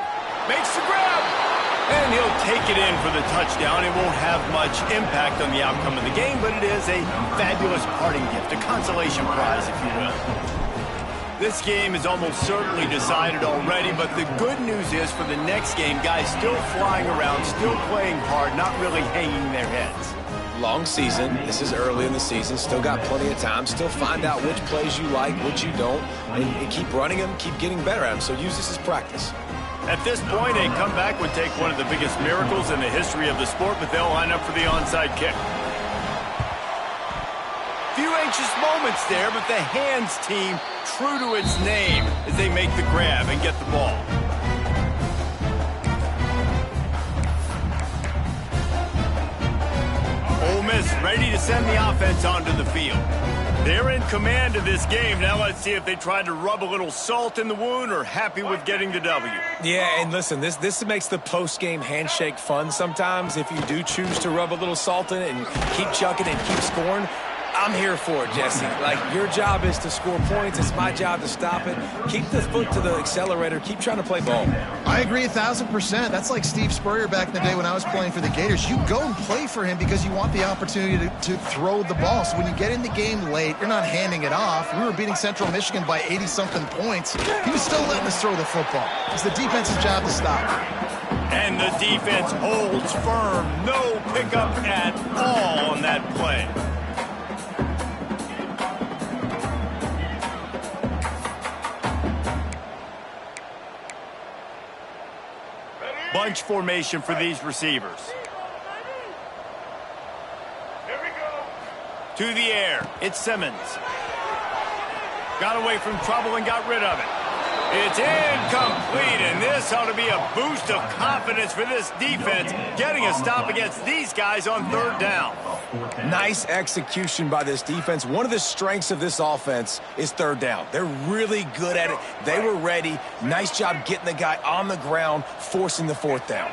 Makes the grab. And he'll take it in for the touchdown. It won't have much impact on the outcome of the game, but it is a fabulous parting gift, a consolation prize, if you will. This game is almost certainly decided already, but the good news is for the next game, guys still flying around, still playing hard, not really hanging their heads. Long season. This is early in the season. Still got plenty of time. Still find out which plays you like, which you don't, and keep running them, keep getting better at them. So use this as practice. At this point, a comeback would take one of the biggest miracles in the history of the sport, but they'll line up for the onside kick. Few anxious moments there, but the hands team true to its name as they make the grab and get the ball. Ole Miss ready to send the offense onto the field. They're in command of this game. Now let's see if they tried to rub a little salt in the wound or happy with getting the W. Yeah, and listen, this makes the post-game handshake fun sometimes. If you do choose to rub a little salt in it and keep chucking and keep scoring, I'm here for it, Jesse. Like, your job is to score points. It's my job to stop it. Keep the foot to the accelerator. Keep trying to play ball. I agree 1,000%. That's like Steve Spurrier back in the day when I was playing for the Gators. You go and play for him because you want the opportunity to throw the ball. So when you get in the game late, you're not handing it off. We were beating Central Michigan by 80-something points. He was still letting us throw the football. It's the defense's job to stop. And the defense holds firm. No pickup at all on that play. Bunch formation for these receivers. Here we go. To the air. It's Simmons. Got away from trouble and got rid of it. It's incomplete, and this ought to be a boost of confidence for this defense, getting a stop against these guys on 3rd down. Nice execution by this defense. One of the strengths of this offense is 3rd down. They're really good at it. They were ready. Nice job getting the guy on the ground, forcing the 4th down.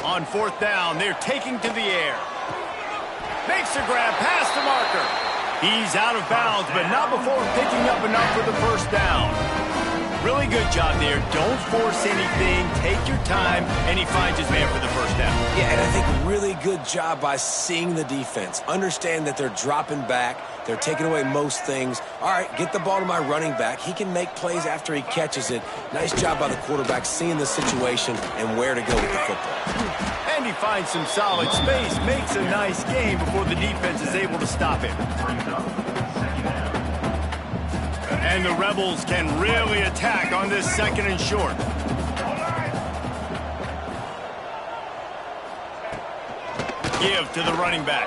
On 4th down, they're taking to the air. Makes the grab past the marker. He's out of bounds, but not before picking up enough for the 1st down. Really good job there. Don't force anything. Take your time, and he finds his man for the 1st down. Yeah, and I think really good job by seeing the defense. Understand that they're dropping back. They're taking away most things. All right, get the ball to my running back. He can make plays after he catches it. Nice job by the quarterback seeing the situation and where to go with the football. And he finds some solid space, makes a nice game before the defense is able to stop him. And the Rebels can really attack on this 2nd and short. Give to the running back.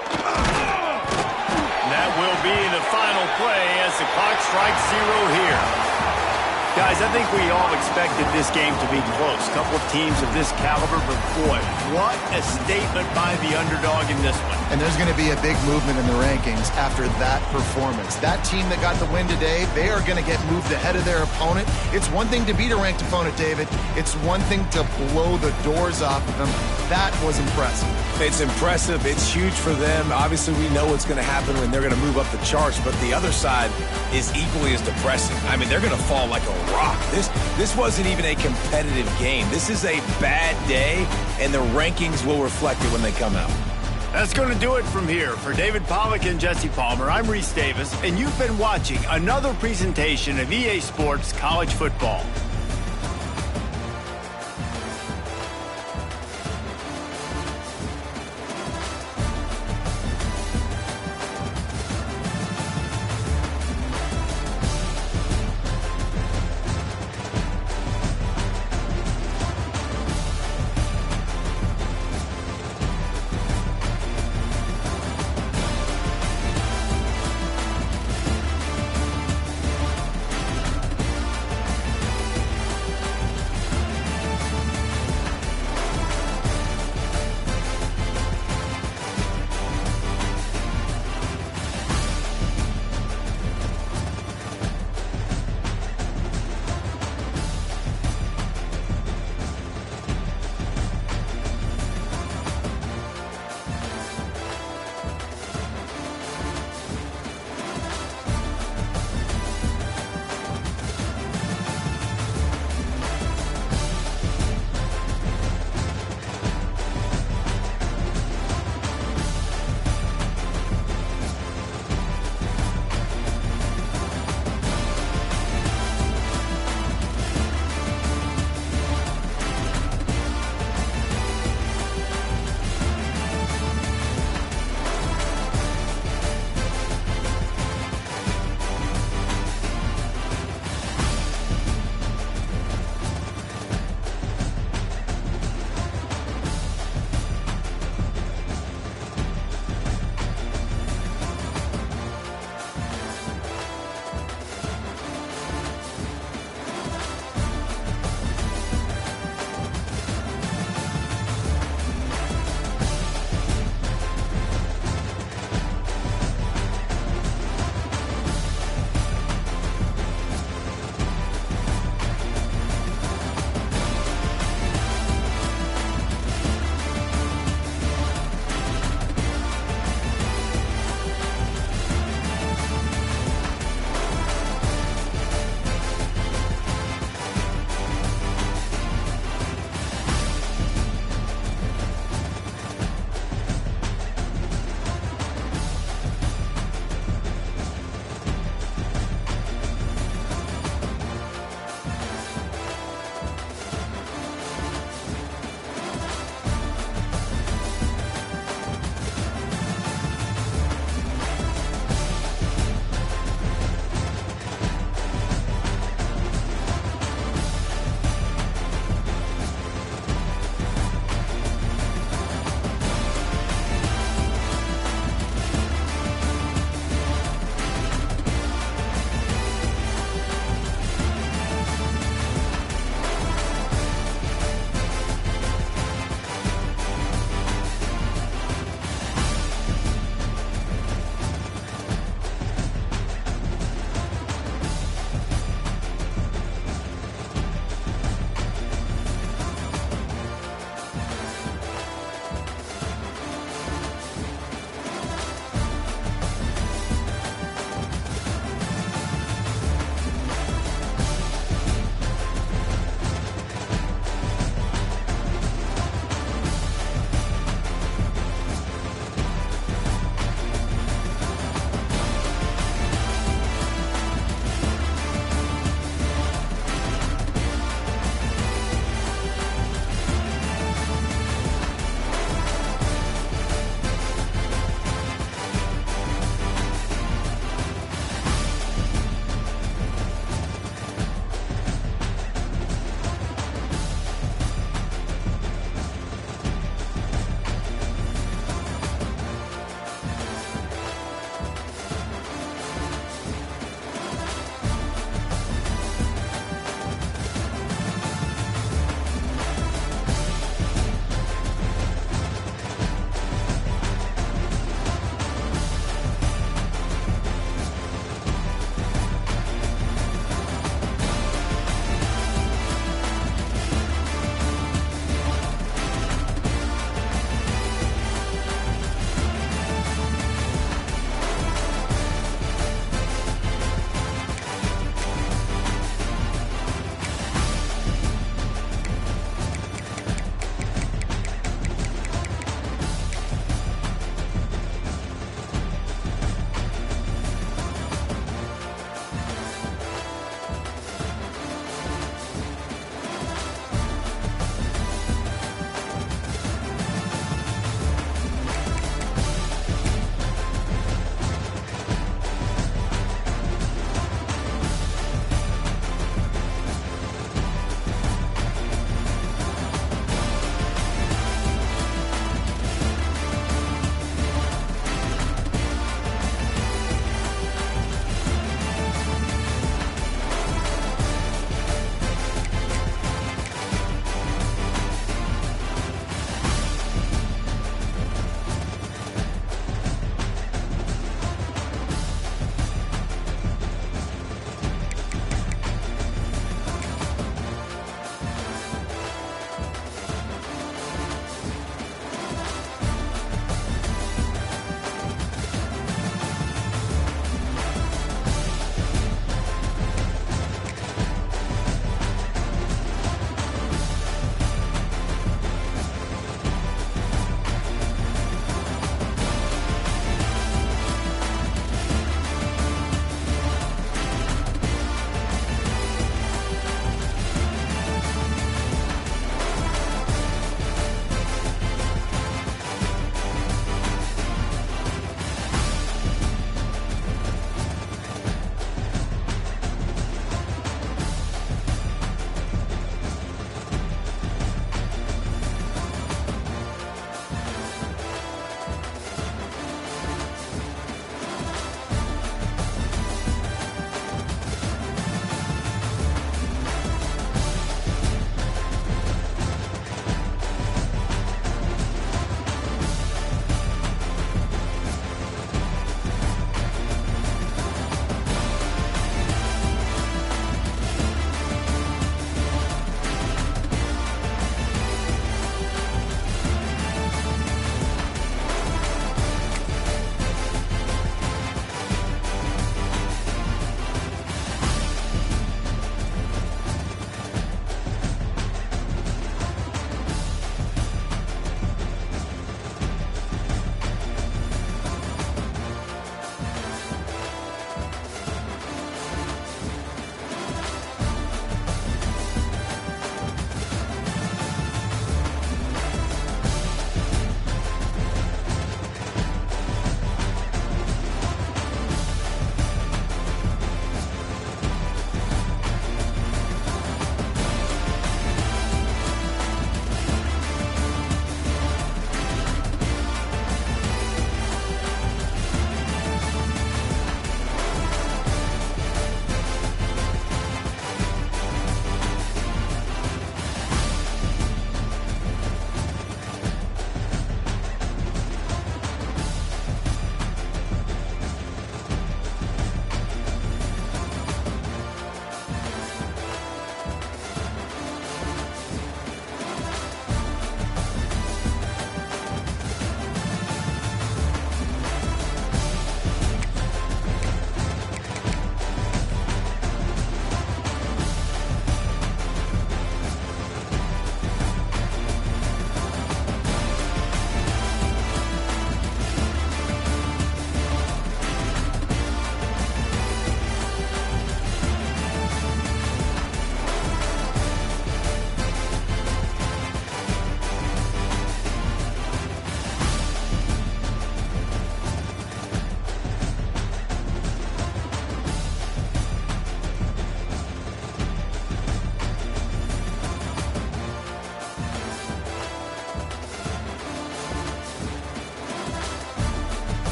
And that will be the final play as the clock strikes 0 here. Guys, I think we all expected this game to be close. A couple of teams of this caliber, but boy, what a statement by the underdog in this one. And there's going to be a big movement in the rankings after that performance. That team that got the win today, they are going to get moved ahead of their opponent. It's one thing to beat a ranked opponent, David. It's one thing to blow the doors off of them. That was impressive. It's impressive. It's huge for them. Obviously, we know what's going to happen when they're going to move up the charts, but the other side is equally as depressing. I mean, they're going to fall like a rock. This wasn't even a competitive game. This is a bad day, and the rankings will reflect it when they come out. That's going to do it from here. For David Pollack and Jesse Palmer, I'm Reese Davis, and you've been watching another presentation of EA Sports College Football.